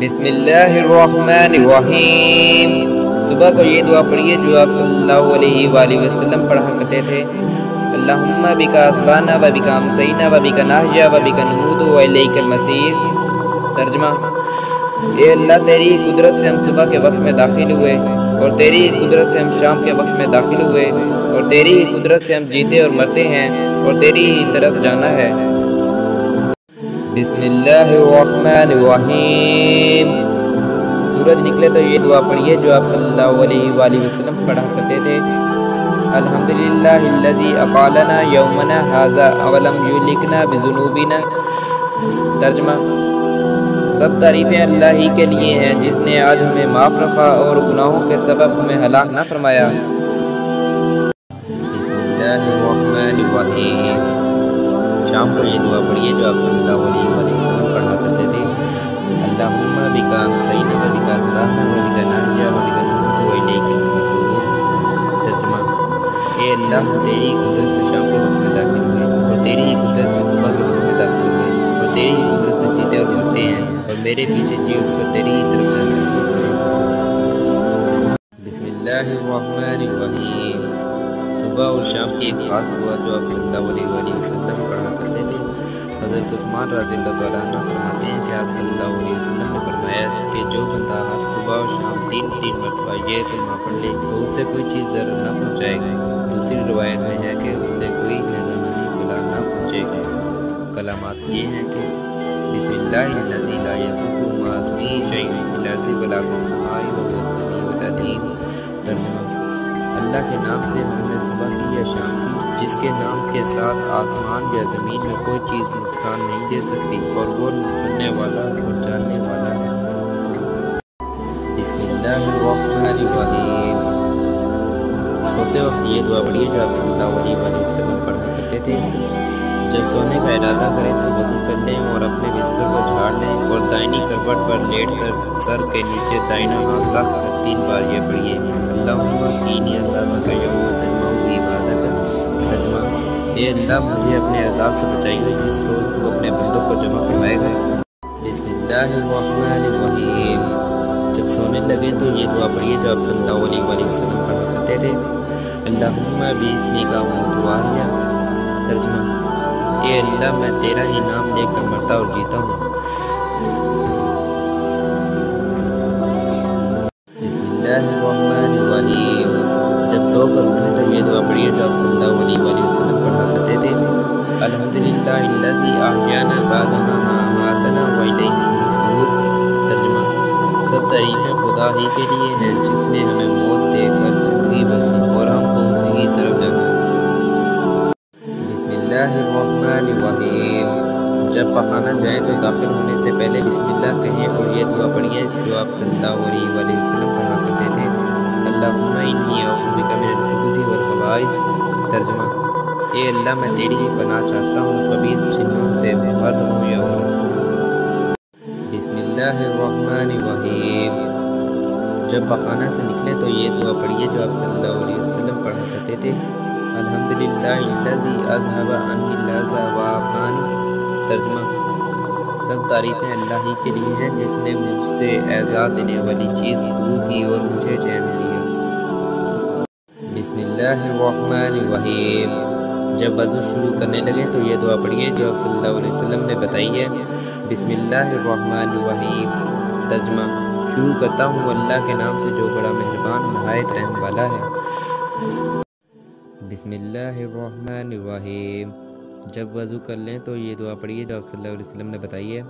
بسم اللہ الرحمن الرحیم۔ صبح کو یہ دعا پڑھیے جو آپ صلی اللہ علیہ وآلہ وسلم پڑھا کرتے تھے۔ اللہم بک اصبحنا و بک امسینا و بک نحیا و بک نموت و الیک المصیر۔ ترجمہ: اے اللہ، تیری قدرت سے ہم صبح کے وقت میں داخل ہوئے، اور تیری قدرت سے ہم شام کے وقت میں داخل ہوئے، اور تیری قدرت سے ہم جیتے اور مرتے ہیں، اور تیری ہی طرف جانا ہے۔ بسم اللہ الرحمن الرحیم۔ سورج نکلے تو یہ دعا پڑھیے جو آپ صلی اللہ علیہ وآلہ وسلم پڑھا کرتے تھے۔ الحمدللہ الذی اقالنا یومنا ھذا ولم یہلکنا بذنوبنا۔ ترجمہ: سب تعریفیں اللہ ہی کے لیے ہیں جس نے آج ہمیں معاف رکھا اور گناہوں کے سبب ہمیں ہلاک نہ فرمایا۔ بسم اللہ الرحمن الرحیم۔ شام کو یہ دعا پڑھیے جو آپ صلی اللہ علیہ وآلہ وسلم پڑھا کرتے تھے۔ اللہم بک امسینا و بک اصبحنا و بک نحیا و بک نموت و الیک النشور۔ ترجمہ: اے اللہ، ہم تیری قدرت سے شام کے وقت میں داخل ہوئے، اور تیری ہی قدرت سے صبح کے وقت میں داخل ہوئے، اور تیری ہی قدرت سے جیتے اور مرتے ہیں، اور میرے پیچھے جی اٹھ کر تیری ہی طرف جانا ہے۔ بسم اللہ الرحمن الرحیم۔ صبح اور شام کی ایک خاص دعا جو آپ صلی اللہ علیہ وآلہ وسلم پڑھا کرتے تھے۔ حضرت عثمان رضی اللہ تعالیٰ عنہ فرماتے ہیں کہ آپ صلی اللہ علیہ وسلم نے فرمایا کہ جو بندہ ہر صبح اور شام تین مرتبہ یہ کلمہ پڑھ لے تو اس سے کوئی چیز ضرر نہ پہنچائے گی۔ دوسری روایت میں ہے کہ اس سے کوئی نظامانی بلا نہ پہنچے گی۔ کلمات یہ ہیں کہ بسم اللہ الذی لا یضر مع اسمہ شیء فی الارض ولا فی السماء وهو السمیع العلیم۔ ترجمہ: اللہ کے نام سے ہم نے صبح کی یا شام کی، جس کے نام کے ساتھ آسمان یا زمین میں کوئی چیز نقصان نہیں دے سکتی، اور وہ سننے والا اور جاننے والا ہے۔ بسم اللہ الرحمن الرحیم۔ سوتے وقت یہ دعا پڑھیے جو آپ صلی اللہ علیہ وآلہ وسلم پڑھا کرتے تھے۔ جب سونے کا ارادہ کریں تو وضو کر لیں اور اپنے بستر کو جھاڑ لیں، اور دائنی کروٹ پر لیٹ کر سر کے نیچے دائنا ہاتھ رکھ کر 3 بار یہ پڑھیے: اللہم قینی عذابک یوم تجمع عبادک۔ ترجمہ: اے اللہ، مجھے اپنے عذاب سے بچائی گئی جس روز تو اپنے بندوں کو جمع فرمائے گا۔ بسم اللہ الرحمن الرحیم۔ جب سونے لگیں تو یہ دعا پڑھیے جو آپ صلی اللہ علیہ وآلہ وسلم پڑھا کرتے تھے۔ اللہم باسمک اموت واحیا۔ ترجمہ: اے اللہ، میں تیرا ہی نام لے کر مرتا اور جیتا ہوں۔ بسم اللہ الرحمن الرحیم۔ جب سو کر اٹھیں تو یہ دعا پڑھیے جو آپ صلی اللہ علیہ وآلہ وسلم پڑھا کرتے تھے۔ الحمدللہ الذی احیانا بعد ما اماتنا و الیہ النشور۔ ترجمہ: سب تعریفیں خدا ہی کے لیے ہیں جس نے ہمیں موت دے کر زندگی بخشی، اور ہم کو اسی کی طرف جانا ہے۔ بسم اللہ الرحمن الرحیم۔ جب پخانہ جائیں تو داخل ہونے سے پہلے بسم اللہ کہیں اور یہ دعا پڑھیے جو آپ صلی اللہ علیہ وآلہ وسلم پڑھا کرتے تھے۔ اللہم انی اعوذ بک من الخبث والخبائث۔ ترجمہ: اے اللہ، میں تیری ہی پناہ چاہتا ہوں خبیث چیزوں سے، مرد ہوں یا عورت۔ بسم اللہ الرحمن الرحیم۔ جب پخانہ سے نکلیں تو یہ دعا پڑھیے جو آپ صلی اللہ علیہ وسلم پڑھا کرتے تھے۔ الحمدللہ الذی اذھب عنی الحزن وعافانی۔ ترجمہ: سب تعریفیں اللہ ہی کے لیے ہیں جس نے مجھ سے ایذا دینے والی چیز دور کی اور مجھے چین دیا۔ بسم اللہ الرحمن الرحیم۔ جب وضو شروع کرنے لگیں تو یہ دعا پڑھیے جو آپ صلی اللہ علیہ وسلم نے بتائی ہے۔ بسم اللہ الرحمن الرحیم۔ ترجمہ: شروع کرتا ہوں اللہ کے نام سے جو بڑا مہربان نہایت رحم والا ہے۔ بسم اللہ الرحمن الرحیم۔ جب وضو کر لیں تو یہ دعا پڑھیے جو آپ صلی اللہ علیہ وسلم نے بتائی ہے۔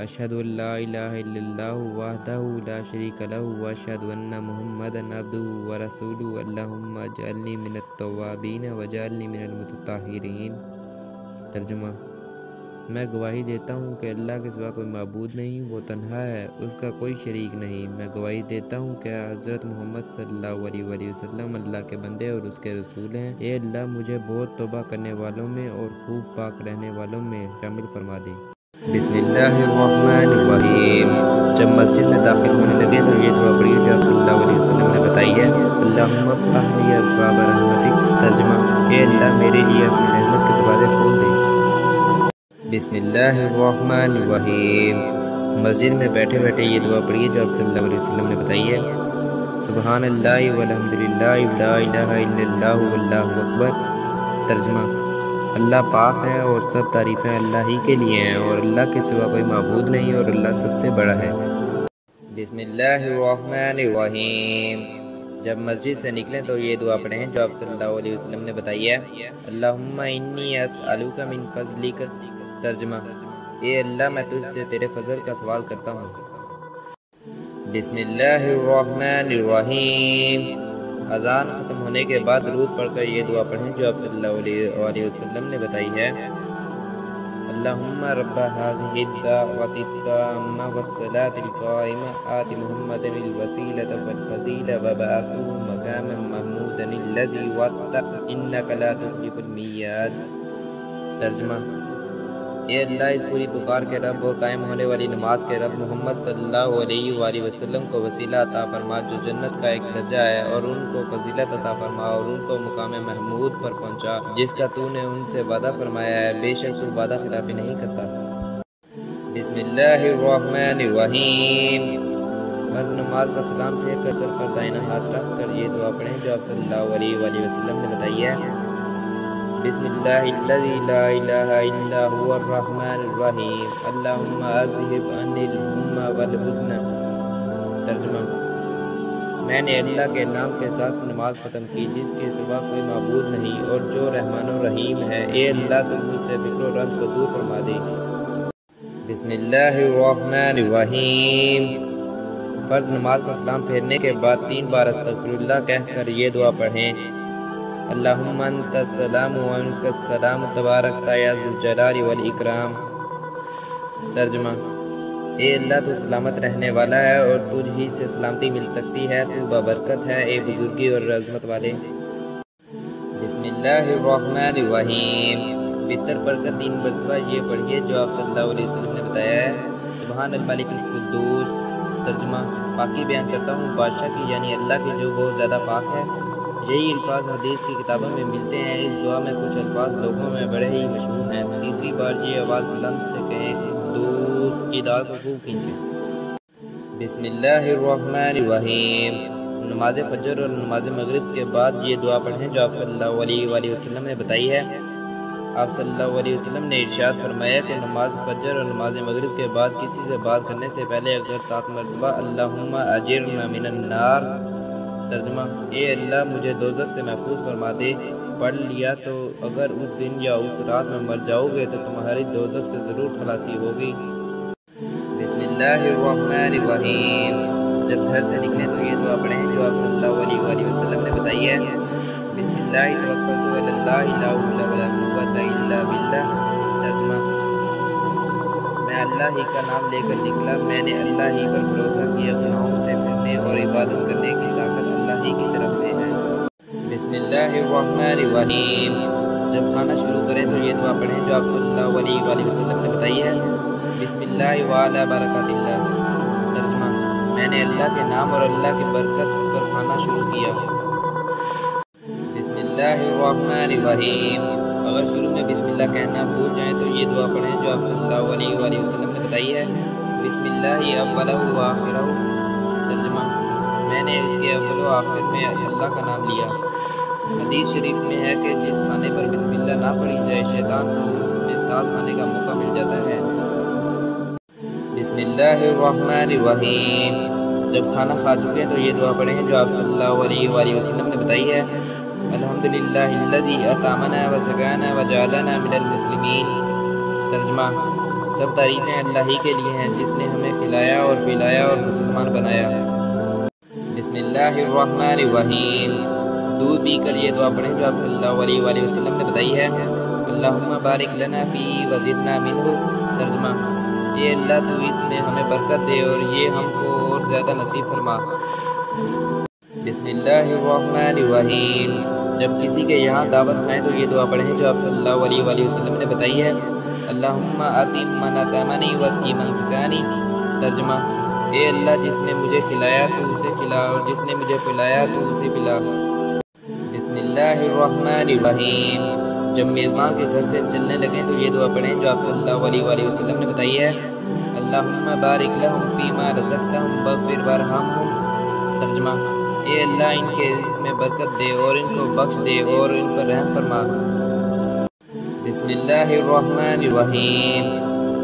اشہد ان لا الہ الا اللہ وحدہ لا شریک لہ واشہد ان محمدا عبدہ ورسولہ اللہم اجعلنی من التوابین واجعلنی من المتطہرین۔ ترجمہ: میں گواہی دیتا ہوں کہ اللہ کے سوا کوئی معبود نہیں، وہ تنہا ہے، اس کا کوئی شریک نہیں۔ میں گواہی دیتا ہوں کہ حضرت محمد صلی اللہ علیہ وآلہ وسلم اللہ کے بندے اور اس کے رسول ہیں۔ اے اللہ، مجھے بہت توبہ کرنے والوں میں اور خوب پاک رہنے والوں میں شامل فرما دے۔ بسم اللہ الرحمن الرحیم۔ جب مسجد میں داخل ہونے لگے تو یہ دعا پڑھیے جو آپ صلی اللہ علیہ وسلم نے بتائی ہے۔ اللہم افتح لی ابواب رحمتک۔ ترجمہ: اے اللہ، میرے لیے اپنی رحمت کے دروازے کھول دے۔ بسم اللہ الرحمن الرحیم۔ مسجد میں بیٹھے بیٹھے یہ دعا پڑھیے جو آپ صلی اللہ علیہ وسلم نے بتائی ہے۔ سبحان اللہ والحمدللہ لا الہ الا اللہ واللہ اکبر۔ ترجمہ: اللہ پاک ہے اور سب تعریفیں اللہ ہی کے لیے ہیں، اور اللہ کے سوا کوئی معبود نہیں، اور اللہ سب سے بڑا ہے۔ بسم اللہ الرحمن الرحیم۔ جب مسجد سے نکلیں تو یہ دعا پڑھیں جو آپ صلی اللہ علیہ وسلم نے بتائی ہے۔ اللہم انی اسألک من فضلک۔ ترجمہ: اے اللہ میں تجھ سے تیرے فضل کا سوال کرتا ہوں۔ بسم اللہ الرحمن الرحیم۔ اذان ختم ہونے کے بعد درود پڑھ کر یہ دعا پڑھیں جو آپ صلی اللہ علیہ وسلم نے بتائی ہے۔ اللہم رب هذه الدعوة التامة والصلاة القائمة آت محمدا الوسیلة والفضیلة وابعثه مقاما محمودا الذی وعدته إنک لا تخلف الميعاد۔ ترجمہ: اے اللہ اس پوری پکار کے رب اور قائم ہونے والی نماز کے رب، محمد صلی اللہ علیہ وآلہ وسلم کو وسیلہ عطا فرما جو جنت کا ایک درجہ ہے، اور ان کو فضیلت عطا فرما اور ان کو مقام محمود پر پہنچا جس کا تو نے ان سے وعدہ فرمایا ہے، بے شک تو وعدہ خلافی نہیں کرتا۔ بسم اللہ الرحمن الرحیم۔ فرض نماز کا سلام پھیر کر سر پر دائنا ہاتھ رکھ کر یہ دعا پڑھیں جو آپ صلی اللہ علیہ وآلہ وسلم نے بتائی ہے۔ بسم اللہ الذی لا الہ الا هو الرحمن الرحیم۔ اللہم اذہب عنی الہم والحزن۔ ترجمہ: میں نے اللہ کے نام کے ساتھ نماز ختم کی جس کے سوا کوئی معبود نہیں اور جو رحمان و رحیم ہے۔ اے اللہ تو مجھ سے فکر و رنج کو دور فرما دے۔ بسم اللہ الرحمن الرحیم۔ فرض نماز کا سلام پھیرنے کے بعد 3 بار استغفر اللہ کہہ کر یہ دعا پڑھیں۔ اللہم انت السلام و منک السلام تبارک یا ذو الجلال والاکرام۔ ترجمہ: اے اللہ تو سلامت رہنے والا ہے اور تجھ ہی سے سلامتی مل سکتی ہے، تو بابرکت ہے اے بزرگی اور عظمت والے۔ بسم اللہ الرحمن الرحیم۔ وتر پڑھ کر 3 مرتبہ یہ پڑھیے جو آپ صلی اللہ علیہ وسلم نے بتایا ہے۔ سبحان الملک القدوس۔ ترجمہ: پاکی بیان کرتا ہوں بادشاہ کی، یعنی اللہ کی جو بہت زیادہ پاک ہے۔ یہی الفاظ حدیث کی کتابوں میں ملتے ہیں۔ اس دعا میں کچھ الفاظ لوگوں میں بڑے ہی مشہور ہیں۔ تیسری بار یہ آواز بلند سے کہیں، دودھ کی دال کو خوب کھینچیں۔ بسم اللہ الرحمن الرحیم۔ نماز فجر اور نماز مغرب کے بعد یہ دعا پڑھیں جو آپ صلی اللہ علیہ وآلہ وسلم نے بتائی ہے۔ آپ صلی اللہ علیہ وسلم نے ارشاد فرمایا کہ نماز فجر اور نماز مغرب کے بعد کسی سے بات کرنے سے پہلے اگر 7 مرتبہ اللہم اجرنا من النار۔ ترجمہ: اے اللہ مجھے دوزخ سے محفوظ فرما دے پڑھ لیا تو اگر اس دن یا اس رات میں مر جاؤ گے تو تمہاری دوزخ سے ضرور خلاصی ہوگی۔ بسم اللہ الرحمن الرحیم۔ جب گھر سے نکلیں تو یہ دعا پڑھیں جو آپ صلی اللہ علیہ وآلہ وسلم نے بتائی ہے۔ بسم اللہ توکلت علی اللہ لا حول ولا قوۃ الا باللہ۔ ترجمہ: میں اللہ ہی کا نام لے کر نکلا، میں نے اللہ ہی پر بھروسہ کیا، گناہوں سے پھرنے اور عبادت کرنے کی طاقت اللہ ہی کی طرف سے ہے۔ بسم اللہ الرحمن الرحیم۔ جب کھانا شروع کریں تو یہ دعا پڑھیں جو آپ صلی اللہ علیہ وآلہ وسلم نے بتائی ہے۔ بسم اللہ وعلی برکات اللہ۔ ترجمہ: میں نے اللہ کے نام اور اللہ کی برکت پر کھانا شروع کیا۔ بسم اللہ الرحمن الرحیم۔ اگر شروع میں بسم اللہ کہنا بھول جائیں تو یہ دعا پڑھیں جو آپ صلی اللہ علیہ وآلہ وسلم نے بتائی ہے۔ بسم اللہ اولہ و آخرہ۔ ترجمہ: میں نے اس کے اول و آخر میں اللہ کا نام لیا۔ حدیث شریف میں ہے کہ جس کھانے پر بسم اللہ نہ پڑھی جائے شیطان کو اس میں ساتھ کھانے کا موقع مل جاتا ہے۔ بسم اللہ الرحمن الرحیم۔ جب کھانا کھا چکے تو یہ دعا پڑھیں جو آپ صلی اللہ علیہ وآلہ وسلم نے بتائی ہے۔ الحمدللہ الذی اطعمنا وسقانا وجعلنا من المسلمین۔ ترجمہ: سب تعریفیں اللہ ہی کے لیے ہیں جس نے ہمیں کھلایا اور پلایا اور مسلمان بنایا۔ بسم اللہ الرحمن الرحیم۔ دودھ پی کر یہ دعا پڑھیں جو آپ صلی اللہ علیہ وآلہ وسلم نے بتائی ہے۔ اللہم بارک لنا فی وزدنا منہ۔ ترجمہ: اے اللہ تو اس میں ہمیں برکت دے اور یہ ہم کو اور زیادہ نصیب فرما۔ بسم اللہ الرحمن الرحیم۔ جب کسی کے یہاں دعوت کھائیں تو یہ دعا پڑھیں جو آپ صلی اللہ علیہ وآلہ وسلم نے بتائی ہے۔ اللہم اطعم من اطعمنی واسقی من سقانی۔ ترجمہ: اے اللہ جس نے مجھے کھلایا تو اسے کھلا اور جس نے مجھے پلایا تو اسے پلا۔ بسم اللہ الرحمن الرحیم۔ جب میزبان کے گھر سے چلنے لگیں تو یہ دعا پڑھیں جو آپ صلی اللہ علیہ وآلہ وسلم نے بتائی ہے۔ اللہم بارک لہم فیما رزقتہم واغفر وارحمہم۔ ترجمہ: اے اللہ ان کے رزق میں برکت دے اور ان کو بخش دے اور ان پر رحم فرما۔ بسم اللہ الرحمن الرحیم۔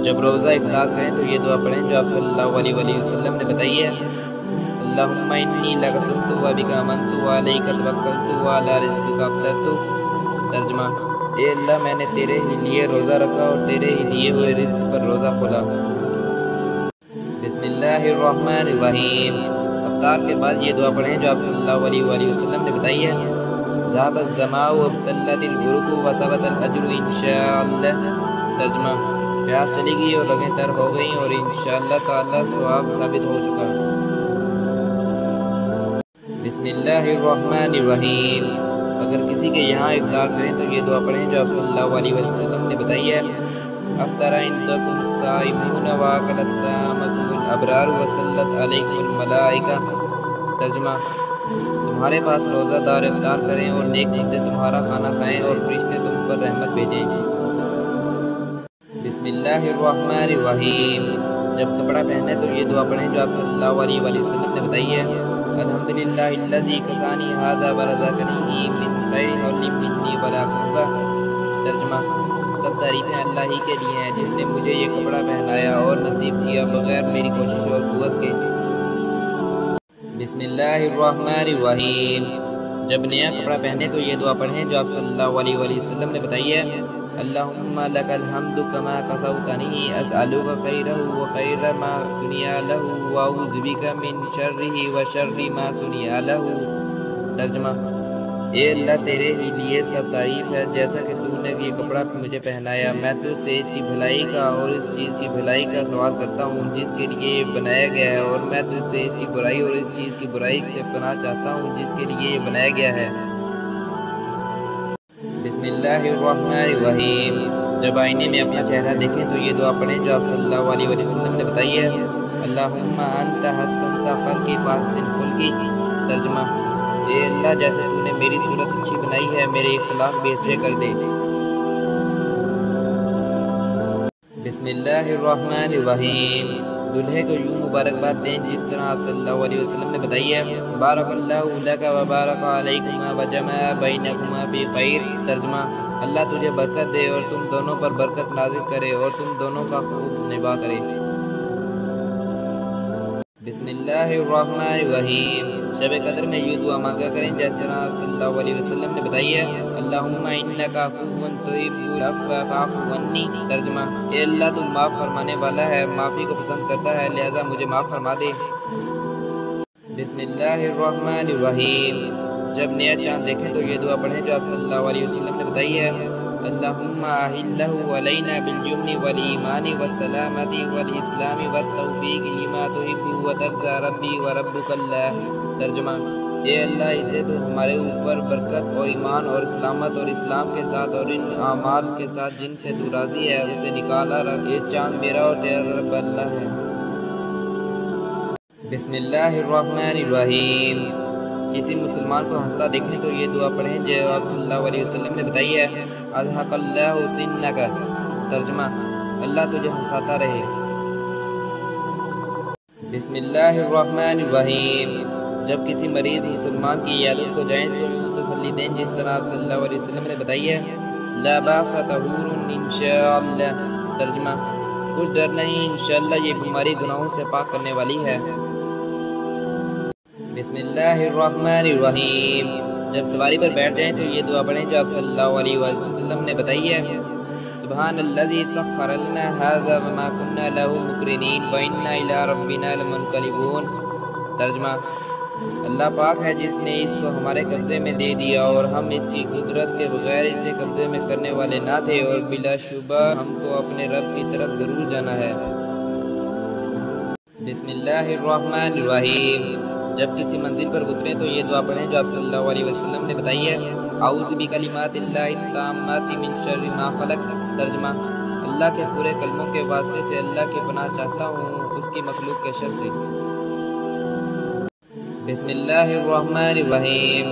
جب روزہ افطار کریں تو یہ دعا پڑھیں جو آپ صلی اللہ علیہ وسلم نے بتائی ہے۔ اللہم انی لک صمت و بک آمنت و علیک توکلت و علی رزقک افطرت۔ ترجمہ: اے اللہ میں نے تیرے ہی لیے روزہ رکھا اور تیرے ہی دیے ہوئے رزق پر روزہ کھولا۔ بسم اللہ الرحمن الرحیم۔ افطار کے بعد یہ دعا پڑھیں جو آپ صلی اللہ علیہ وسلم نے بتائی ہے۔ ذهب الظمأ وابتلت العروق وثبت الاجر انشاءاللہ۔ ترجمہ: پیاس چلی گئی اور رگیں تر ہو گئیں اور انشاءاللہ تعالی ثواب ثابت ہو چکا۔ بسم اللہ الرحمن الرحیم۔ اگر کسی کے یہاں افطار کریں تو یہ دعا پڑھیں جو آپ صلی اللہ علیہ وسلم نے بتائی ہے۔ افطر عندکم الصائمون واکل الطعام الابرار وصلت علیکم الملائکہ۔ ترجمہ: تمہارے پاس روزہ دار افطار کریں اور نیک بندے تمہارا کھانا کھائیں اور فرشتے تم پر رحمت بھیجیں۔ بسم اللہ الرحمن الرحیم۔ جب کپڑا پہنے تو یہ دعا پڑھیں جو آپ صلی اللہ علیہ وسلم نے بتائی ہے۔ الحمدللہ الذی کسانی ھذا ورزقنی من خیر حول منی ولا قوة۔ ترجمہ: سب تعریفیں اللہ ہی کے لیے ہیں جس نے مجھے یہ کپڑا پہنایا اور نصیب کیا بغیر میری کوشش اور قوت کے۔ بسم اللہ الرحمن الرحیم۔ جب نیا کپڑا پہنے تو یہ دعا پڑھیں جو آپ صلی اللہ علیہ وسلم نے بتائی ہے۔ اللہم لک الحمد کما کسوتنی اسألک خیرہ وخیر ما صنع لہ واعوذ بک من شرہ وشر ما صنع لہ۔ ترجمہ: اے اللہ تیرے ہی لیے سب تعریف ہے، جیسا کہ تو نے یہ کپڑا مجھے پہنایا، میں تجھ سے اس کی بھلائی کا اور اس چیز کی بھلائی کا سوال کرتا ہوں جس کے لیے یہ بنایا گیا ہے، اور میں تجھ سے اس کی برائی اور اس چیز کی برائی سے پناہ چاہتا ہوں جس کے لیے یہ بنایا گیا ہے۔ بسم اللہ الرحمن الرحیم۔ جب آئینے میں اپنا چہرہ دیکھیں تو یہ دعا پڑھیں جو آپ صلی اللہ علیہ وسلم نے بتائی ہے۔ اللہم انت حسنت خلقی فاحسن خلقی۔ ترجمہ: اے اللہ جیسے تو نے میری صورت اچھی بنائی ہے میرے اخلاق بھی اچھے کر دے۔ بسم اللہ الرحمن الرحیم۔ دلہے کو یوں مبارکباد دیں جس طرح آپ صلی اللہ علیہ وسلم نے بتائی ہے۔ بارک اللہ لک وبارک علیکما وجمع بینکما فی خیر۔ ترجمہ: اللہ تجھے برکت دے اور تم دونوں پر برکت نازل کرے اور تم دونوں کا خوب نباہ کرے۔ بسم اللہ الرحمن الرحیم۔ شب قدر میں یہ دعا مانگا کریں جس طرح آپ صلی اللہ علیہ وسلم نے بتائی ہے۔ اللہم انک عفو تحب العفو فاعف عنی۔ ترجمہ: اے اللہ تو معاف فرمانے والا ہے، معافی کو پسند کرتا ہے، لہذا مجھے معاف فرما دے۔ بسم اللہ الرحمن الرحیم۔ جب نیا چاند دیکھیں تو یہ دعا پڑھیں جو آپ صلی اللہ علیہ وسلم نے بتائی ہے۔ اللہم احلہ علینا بالجمن والایمان والسلامت والاسلام والتوفیق لما تحب وترضى ربی وربک اللہ۔ ترجمہ: اے اللہ اسے تو ہمارے اوپر برکت اور ایمان اور سلامت اور اسلام کے ساتھ اور ان اعمال کے ساتھ جن سے تو راضی ہے اسے نکالا رکھ۔ یہ چاند میرا اور تیرا رب اللہ ہے۔ بسم اللہ الرحمن الرحیم۔ کسی مسلمان کو ہنستا دیکھیں تو یہ دعا پڑھیں جو آپ صلی اللہ علیہ وسلم نے بتائی ہے۔ اضحک اللہ سنک۔ ترجمہ: اللہ تجھے ہنساتا رہے۔ بسم اللہ الرحمن الرحیم۔ جب کسی مریض مسلمان کی عیادت کو جائیں تو یوں تسلی دیں جس طرح آپ صلی اللہ علیہ وسلم نے بتائی ہے۔ لا باس طہور انشاءاللہ۔ ترجمہ: کچھ ڈر نہیں، انشاءاللہ یہ بیماری گناہوں سے پاک کرنے والی ہے۔ بسم اللہ الرحمن الرحیم۔ جب سواری پر بیٹھ جائیں تو یہ دعا پڑھیں جو آپ صلی اللہ علیہ وسلم نے بتائی ہے۔ سبحان الذی سخر لنا ھذا وما كنا له مقرنین وإنا إلی ربنا لمنقلبون۔ ترجمہ: اللہ پاک ہے جس نے اس کو ہمارے قبضے میں دے دیا اور ہم اس کی قدرت کے بغیر اسے قبضے میں کرنے والے نہ تھے، اور بلا شبہ ہم کو اپنے رب کی طرف ضرور جانا ہے۔ بسم اللہ الرحمن الرحیم۔ جب کسی منزل پر اتریں تو یہ دعا پڑھیں جو آپ صلی اللہ علیہ وسلم نے بتائی ہے۔ اعوذ بکلمات اللہ التامات من شر ما خلق۔ ترجمہ: اللہ کے پورے کلموں کے واسطے سے اللہ کی پناہ چاہتا ہوں اس کی مخلوق کے شر سے۔ بسم اللہ الرحمن الرحیم۔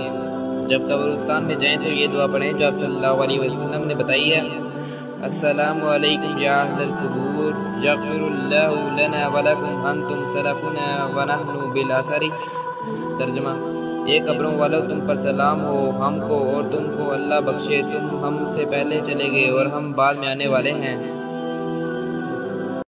جب قبرستان میں جائیں تو یہ دعا پڑھیں جو آپ صلی اللہ علیہ وسلم نے بتائی ہے۔ السلام علیکم یا اہل القبور یغفر اللہ لنا ولکم انتم سلفنا ونحن بالاثر۔ ترجمہ: اے قبروں والو، تم پر سلام ہو، ہم کو اور تم کو اللہ بخشے، تم ہم سے پہلے چلے گئے اور ہم بعد میں آنے والے ہیں۔